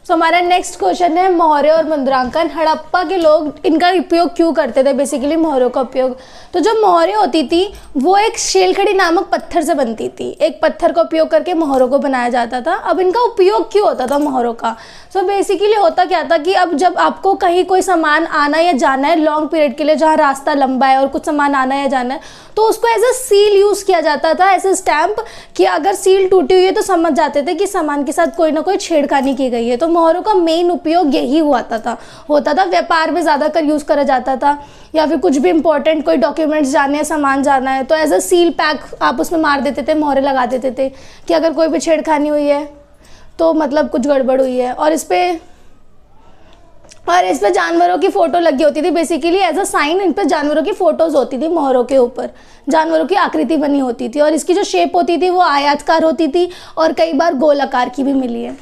हमारा next question है मोहरे और मुद्रांकन। हड़प्पा के लोग इनका उपयोग क्यों करते थे, बेसिकली मोहरों का उपयोग। तो जो मोहरे होती थी वो एक शेलखड़ी नामक पत्थर से बनती थी। एक पत्थर का उपयोग करके मोहरों को बनाया जाता था। अब इनका उपयोग क्यों होता था मोहरों का? सो बेसिकली होता क्या था कि अब जब आपको कहीं कोई सामान आना या जाना है लॉन्ग पीरियड के लिए, जहाँ रास्ता लंबा है और कुछ सामान आना या जाना है, तो उसको एज अ सील यूज़ किया जाता था, एज ए स्टैम्प, कि अगर सील टूटी हुई है तो समझ जाते थे कि सामान के साथ कोई ना कोई छेड़खानी की गई है। तो मोहरों का मेन उपयोग यही होता था। व्यापार में ज़्यादातर यूज़ करा जाता था, या फिर कुछ भी इंपॉर्टेंट कोई डॉक्यूमेंट्स जाने हैं, सामान जाना है, तो एज अ सील पैक आप उसमें मार देते थे, मोहरे लगा देते थे कि अगर कोई भी छेड़खानी हुई है तो मतलब कुछ गड़बड़ हुई है। और इस पे जानवरों की फ़ोटो लगी होती थी, बेसिकली एज अ साइन इन पे जानवरों की फ़ोटोज़ होती थी। मोहरों के ऊपर जानवरों की आकृति बनी होती थी, और इसकी जो शेप होती थी वो आयताकार होती थी और कई बार गोल आकार की भी मिली है।